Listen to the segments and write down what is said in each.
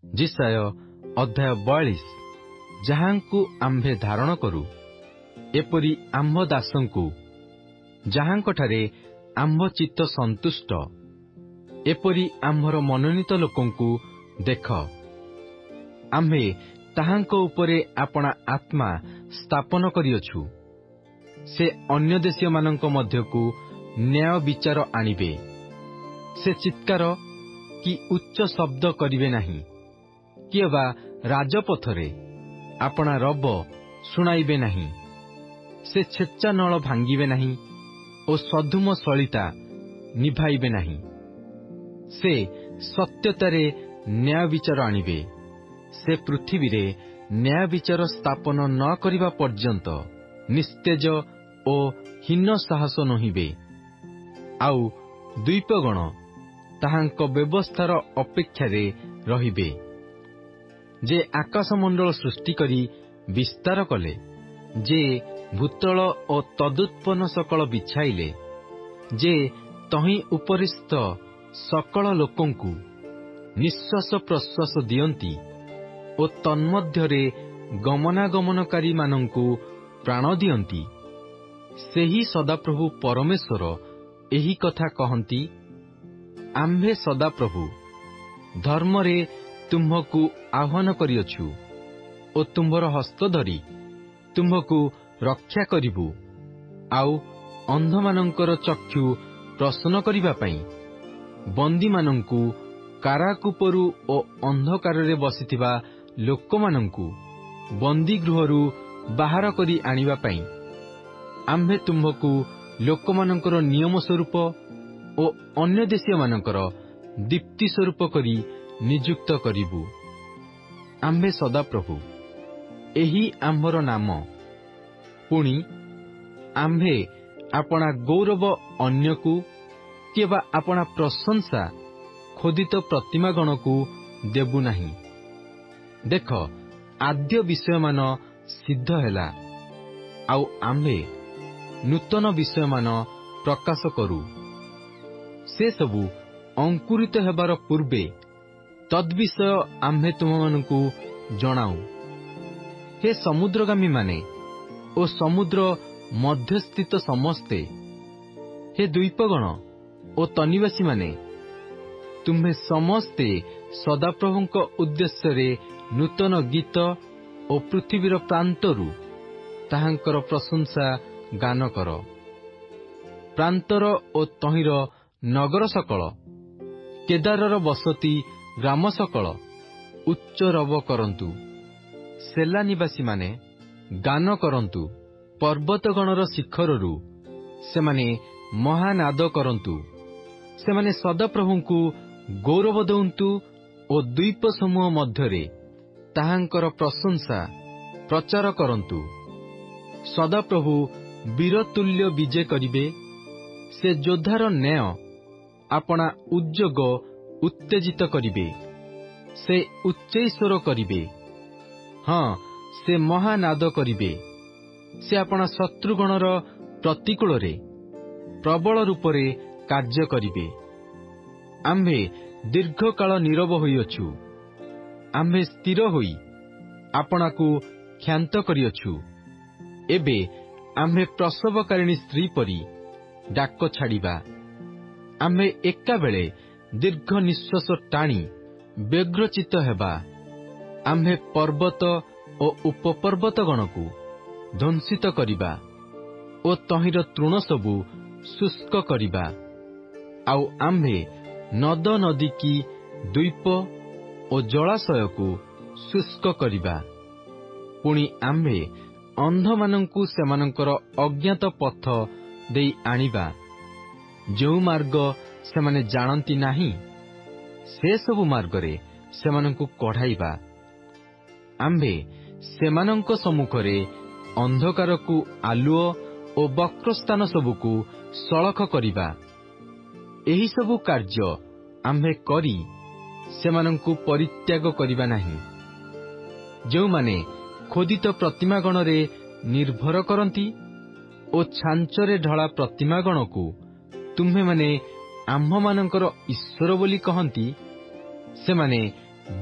जिसाय अध्याय 42 जहाँकु आम्भे धारण करू एपरि आम्भ दासंकु जहाँकठारे आम्भ चित्त संतुष्ट एपरि आम्भर मनोनीत लोकंकु देख। आम्भे ताहांक उपरे आपणा आत्मा स्थापन करिअछु। से अन्य देशीय मानंक मध्यकु न्याय विचार आनिबे। से चित्कार कि उच्च शब्द करिवे नाही, किए बा राजपथरे आपणा रब शुणाइबे नाही। से छेच्चा नळ भांगिबे नाही ओ सधुम सलिता निभाइबे नाही। से सत्यतारे न्याय विचार आनिबे। से पृथ्वी रे न्याय विचार स्थापन न करिबा पर्यंत निस्तेज ओ हीन साहस नहिबे। आउ द्वीपगण ताहांक व्यवस्थार अपेक्षारे रहिबे। जे आकाशमंडल सृष्टि करी विस्तार कले, जे भूतल ओ तदुत्पन्न सकल बिछाइले, जे तही उपरिस्थ सकल लोकंकु निश्वास प्रश्वास दियंती ओ तन्मध्यरे गमनागमनकारी मानंकु प्राण दियंती, सेही सदाप्रभु परमेश्वर एही कथा कहंती। आम्भे सदाप्रभु धर्मरे तुम्हकु आह्वान करिअछु ओ तुम्भर हस्त धरी तुम्हकु रक्षा करिबु। आउ अंधमानंकर चक्षु प्रसन्न करिबा पई, बंदी मानंकु काराकूपरु ओ अंधकाररे बसिथिबा लोकमानंकु बंदी गृहरु बाहर करी आनिबा पई, आम्भे तुम्हकु लोकमानंकर नियम स्वरूप ओ अन्य देशीय मानंकर दीप्ति स्वरूप करी नियुक्त करिबु। आम्भे सदाप्रभु एही आम्भर नाम। पुणी आम्भे आपणा गौरव अन्यकु केबा आपणा प्रशंसा खोदित प्रतिमागणकु देबु नाही। देख, आद्य विषयमान सिद्ध हेला, आउ आम्भे नूतन विषयमान प्रकाश करू। से सबु अंकुरित हेबार पूर्वे तद्विषय आम्भे तुममानंकु जणाऊ। हे समुद्रगामी माने ओ समुद्र मध्यस्थित समस्ते, हे द्वीपगण ओ तनिवासी माने, तुम्हे समस्ते सदाप्रभुंक उद्देश्य नूतन गीत ओ पृथ्वीर प्रांतरु ताहांकर प्रशंसा गान कर। प्रांतर ओ तहिर नगर सकल, केदारर बसती ग्राम सकल उच्च रव करंतु। सेला निवासी माने गान करंतु। पर्वतगणर शिखररु सेमाने महानाद करंतु। सेमाने सदाप्रभुंकु गौरव दउंतु ओ द्वीप समूह मध्यरे ताहांकर प्रशंसा प्रचार करंतु। सदाप्रभु वीरतुल्य विजय करिबे। से जोद्धार न्याय आपणा उद्योग उत्तेजित करिबे। से उच्चैस्वर करिबे। हाँ, से महानाद करिबे। से आपणा शत्रुगणर प्रतिकूलरे प्रबल रूपरे कार्य करिबे। आम्भे दीर्घकाल नीरव होइअछु। आम्भे स्थिर होई आपणाकु क्षांत करिअछु। एबे आम्भे प्रसवकारिणी स्त्री परी डाक छाड़िबा। आम्भे एका बेले दीर्घ निश्वास टाणी व्यग्रचित हेबा। आम्भे पर्वत ओ उपपर्वतगणकु ध्वंसित करिबा ओ तहिर तृण सबु शुष्क करिबा। आउ आम्भे नद नदी की द्वीप ओ जलाशयकु शुष्क करिबा। पुणी आम्भे अंधमानंकु सेमानंकर अज्ञात पथ देई आनिबा, जो मार्ग सेमाने जानती नाही, से सबु मार्गरे सेमानंकु कढ़ाइबा। आम्भे सेमानंक सम्मुखरे अंधकारकु आलुओ ओ वक्रस्थान सबुकु सळख करिबा। एही सबु कार्य आम्भे करी सेमानंकु परित्याग करिबा नाही। जो माने खोदित प्रतिमागणरे निर्भर करंती ओ छांचरे ढळा प्रतिमागणकु तुम्हे माने आम्भमानंकर ईश्वर बोली कहंती, सेमाने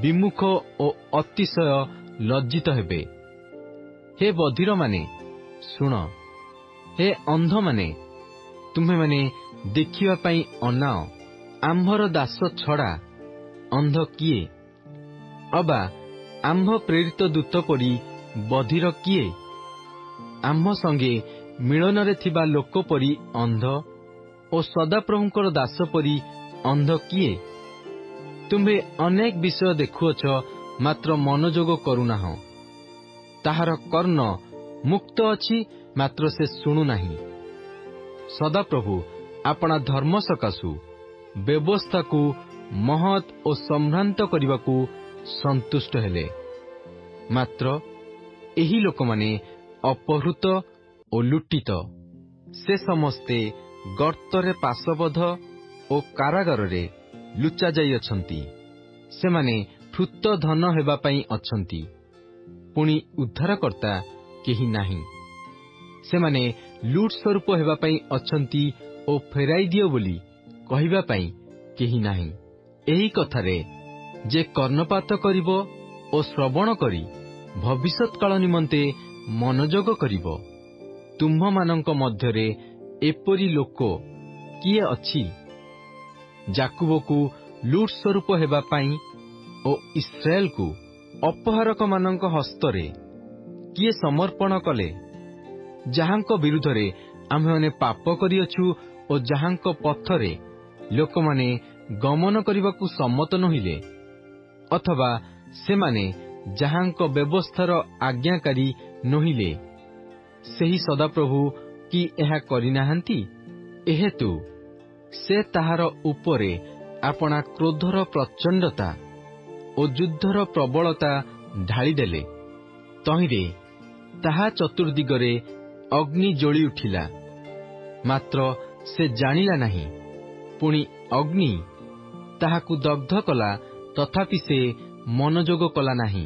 ବିମୁଖ ଓ ଅତିଶୟ ଲଜ୍ଜିତ ହେବେ। ହେ ବଧିରମାନେ ଶୁଣ, ହେ ଅନ୍ଧମାନେ ତୁମ୍ଭେମାନେ ଦେଖିବା ପାଇଁ ଅନାଅ। ଆମ୍ଭର ଦାସ ଛଡ଼ା ଅନ୍ଧ କିଏ? ଅବା ଆମ୍ଭ ପ୍ରେରିତ ଦୂତ ପରି ବଧିର କିଏ? ଆମ୍ଭ ସଙ୍ଗେ ମିଳନରେ ଥିବା ଲୋକ ପରି ଅନ୍ଧ ଓ ସଦାପ୍ରଭୁଙ୍କର ଦାସ ପରି ଅନ୍ଧ କିଏ? ତୁମ୍ଭେ ଅନେକ ବିଷୟ ଦେଖୁଅଛ, ମାତ୍ର ମନୋଯୋଗ କରୁନାହଁ। ତାହାର କର୍ଣ୍ଣ ମୁକ୍ତ ଅଛି, ମାତ୍ର ସେ ଶୁଣୁନାହିଁ। ସଦାପ୍ରଭୁ ଆପଣା ଧର୍ମ ସକାଶୁ ବ୍ୟବସ୍ଥାକୁ ମହତ୍ ଓ ସମ୍ଭ୍ରାନ୍ତ କରିବାକୁ ସନ୍ତୁଷ୍ଟ ହେଲେ। ମାତ୍ର ଏହି ଲୋକମାନେ ଅପହୃତ ଓ ଲୁଟିତ। ସେ ସମସ୍ତେ ଗର୍ତ୍ତରେ ପାଶବଦ୍ଧ ଓ କାରାଗାରରେ ଲୁଚା ଯାଇଅଛନ୍ତି। ସେମାନେ ଫୃତ ଧନ ହେବା ପାଇଁ ଅଛନ୍ତି, ପୁଣି ଉଦ୍ଧାରକର୍ତ୍ତା କେହି ନାହିଁ। ସେମାନେ ଲୁଟ୍ ସ୍ୱରୂପ ହେବା ପାଇଁ ଅଛନ୍ତି ଓ ଫେରାଇ ଦିଅ ବୋଲି କହିବା ପାଇଁ କେହି ନାହିଁ। ଏହି କଥାରେ ଯେ କର୍ଣ୍ଣପାତ କରିବ ଓ ଶ୍ରବଣ କରି ଭବିଷ୍ୟତ୍ କାଳ ନିମନ୍ତେ ମନୋଯୋଗ କରିବ, ତୁମ୍ଭମାନଙ୍କ ମଧ୍ୟରେ ଏପରି ଲୋକ କିଏ ଅଛି? ଯାକୁବକୁ ଲୁଟ୍ ସ୍ୱରୂପ ହେବା ପାଇଁ ଓ ଇସ୍ରାଏଲକୁ ଅପହାରକମାନଙ୍କ ହସ୍ତରେ କିଏ ସମର୍ପଣ କଲେ? ଯାହାଙ୍କ ବିରୁଦ୍ଧରେ ଆମ୍ଭେମାନେ ପାପ କରିଅଛୁ ଓ ଯାହାଙ୍କ ପଥରେ ଲୋକମାନେ ଗମନ କରିବାକୁ ସମ୍ମତ ନୋହିଲେ, ଅଥବା ସେମାନେ ଯାହାଙ୍କ ବ୍ୟବସ୍ଥାର ଆଜ୍ଞାକାରୀ ନୋହିଲେ, ସେହି ସଦାପ୍ରଭୁ କି ଏହା କରିନାହାନ୍ତି? ଏହେତୁ ସେ ତାହାର ଉପରେ ଆପଣା କ୍ରୋଧର ପ୍ରଚଣ୍ଡତା ଓ ଯୁଦ୍ଧର ପ୍ରବଳତା ଢାଳିଦେଲେ। ତହିଁରେ ତାହା ଚତୁର୍ଦିଗରେ ଅଗ୍ନି ଜଳି ଉଠିଲା, ମାତ୍ର ସେ ଜାଣିଲା ନାହିଁ। ପୁଣି ଅଗ୍ନି ତାହାକୁ ଦଗ୍ଧ କଲା, ତଥାପି ସେ ମନୋଯୋଗ କଲା ନାହିଁ।